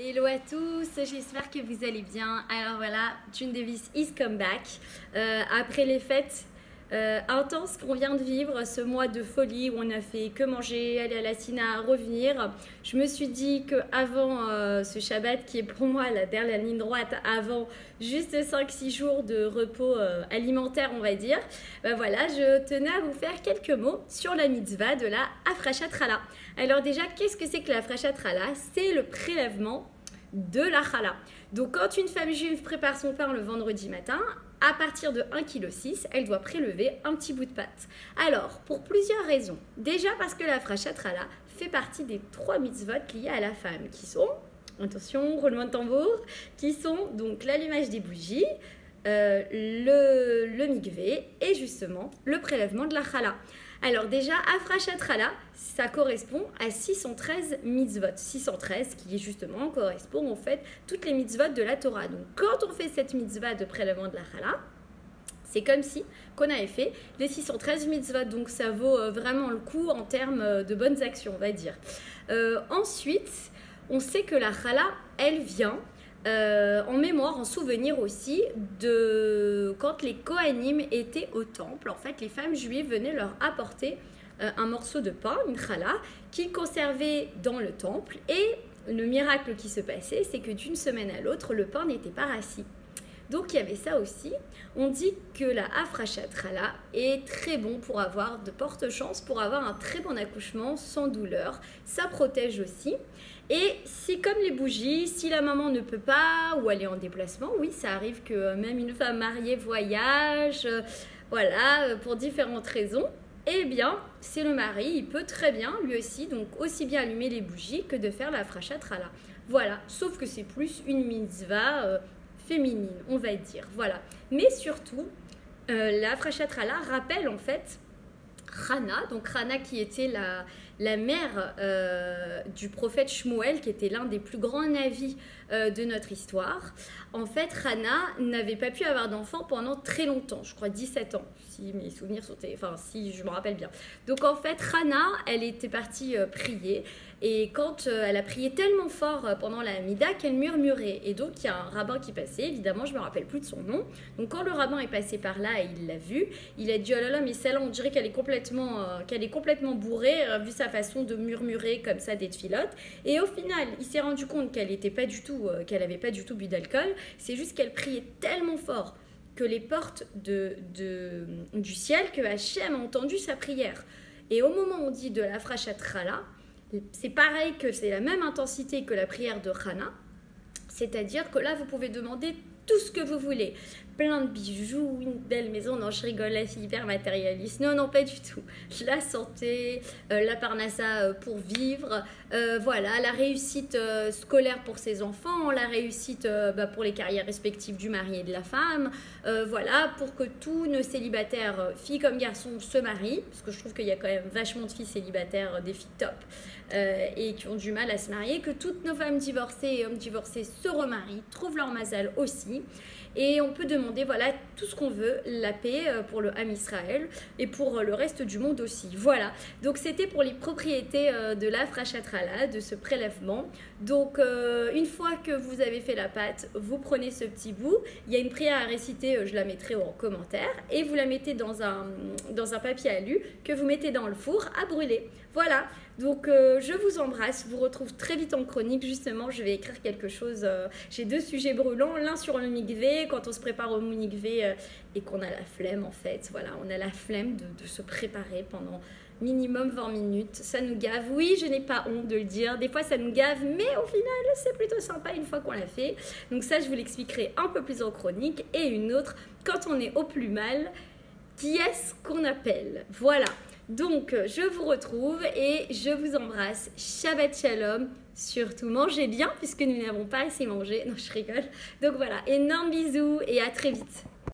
Hello à tous, j'espère que vous allez bien. Alors voilà, June Davis is come back. Après les fêtes intenses qu'on vient de vivre, ce mois de folie où on a fait que manger, aller à la Sina, revenir, je me suis dit qu'avant ce Shabbat qui est pour moi la dernière ligne droite, avant juste 5-6 jours de repos alimentaire on va dire, ben voilà, je tenais à vous faire quelques mots sur la mitzvah de la Hafrashat Chala. Alors déjà, qu'est-ce que c'est que la Hafrashat Chala? C'est le prélèvement de la challah. Donc quand une femme juive prépare son pain le vendredi matin, à partir de 1,6 kg, elle doit prélever un petit bout de pâte. Alors, pour plusieurs raisons. Déjà parce que la Hafrashat Chala fait partie des 3 mitzvot liées à la femme, qui sont, attention, roulement de tambour, qui sont donc l'allumage des bougies, le mikvé et justement le prélèvement de la challah. Alors déjà, Hafrashat Chala, ça correspond à 613 mitzvot. 613 qui justement correspond en fait toutes les mitzvot de la Torah. Donc quand on fait cette mitzvah de prélèvement de la chala, c'est comme si qu'on avait fait les 613 mitzvot. Donc ça vaut vraiment le coup en termes de bonnes actions, on va dire. Ensuite, on sait que la chala, elle vient en mémoire, en souvenir aussi de quand les Kohanim étaient au temple. En fait, les femmes juives venaient leur apporter un morceau de pain, une challah, qu'ils conservaient dans le temple. Et le miracle qui se passait, c'est que d'une semaine à l'autre, le pain n'était pas rassis. Donc il y avait ça aussi. On dit que la Hafrashat Chala est très bon pour avoir de porte chance, pour avoir un très bon accouchement sans douleur. Ça protège aussi. Et si comme les bougies, si la maman ne peut pas ou elle est en déplacement, oui, ça arrive que même une femme mariée voyage, voilà, pour différentes raisons. Eh bien, c'est le mari, il peut très bien, lui aussi, donc aussi bien allumer les bougies que de faire la Hafrashat Chala. Voilà, sauf que c'est plus une mitzvah féminine, on va dire, voilà. Mais surtout, la Hafrashat Chala rappelle en fait Hana, donc Hana qui était la mère du prophète Shmuel, qui était l'un des plus grands navis de notre histoire. En fait, Hana n'avait pas pu avoir d'enfant pendant très longtemps, je crois 17 ans, si mes souvenirs sont... Enfin, si je me rappelle bien. Donc en fait, Hana, elle était partie prier, et quand elle a prié tellement fort pendant la Hamida qu'elle murmurait. Et donc il y a un rabbin qui passait, évidemment je ne me rappelle plus de son nom. Donc quand le rabbin est passé par là et il l'a vu, il a dit oh là là mais celle-là on dirait qu'elle est complètement bourrée vu sa façon de murmurer comme ça des tfilotes. Et au final il s'est rendu compte qu'elle n'avait pas du tout bu d'alcool. C'est juste qu'elle priait tellement fort que les portes du ciel, que Hachem a entendu sa prière. Et au moment où on dit de la Hafrashat Chala, c'est pareil, que c'est la même intensité que la prière de Hana, c'est-à-dire que là vous pouvez demander tout ce que vous voulez, plein de bijoux, une belle maison. Non, je rigole, la fille hyper matérialiste. Non, non, pas du tout. La santé, la parnassa pour vivre, voilà, la réussite scolaire pour ses enfants, la réussite pour les carrières respectives du mari et de la femme, voilà, pour que tous nos célibataires, filles comme garçons, se marient, parce que je trouve qu'il y a quand même vachement de filles célibataires, des filles top, et qui ont du mal à se marier, que toutes nos femmes divorcées et hommes divorcés se remarient, trouvent leur mazal aussi. Et on peut demander voilà tout ce qu'on veut, la paix pour le Ham Israël et pour le reste du monde aussi. Voilà, donc c'était pour les propriétés de la Hafrashat Chala, de ce prélèvement. Donc une fois que vous avez fait la pâte, vous prenez ce petit bout, il y a une prière à réciter, je la mettrai en commentaire, et vous la mettez dans un papier alu que vous mettez dans le four à brûler. Voilà, donc je vous embrasse, je vous retrouve très vite en chronique. Justement, je vais écrire quelque chose, j'ai 2 sujets brûlants, l'un sur le mikvé, quand on se prépare au mikvé et qu'on a la flemme en fait, voilà, on a la flemme de se préparer pendant minimum 20 minutes, ça nous gave, oui je n'ai pas honte de le dire, des fois ça nous gave, mais au final c'est plutôt sympa une fois qu'on l'a fait. Donc ça je vous l'expliquerai un peu plus en chronique. Et une autre, quand on est au plus mal, qui est-ce qu'on appelle? Voilà. Donc, je vous retrouve et je vous embrasse. Shabbat Shalom. Surtout, mangez bien puisque nous n'avons pas assez mangé. Non, je rigole. Donc voilà, énorme bisous et à très vite.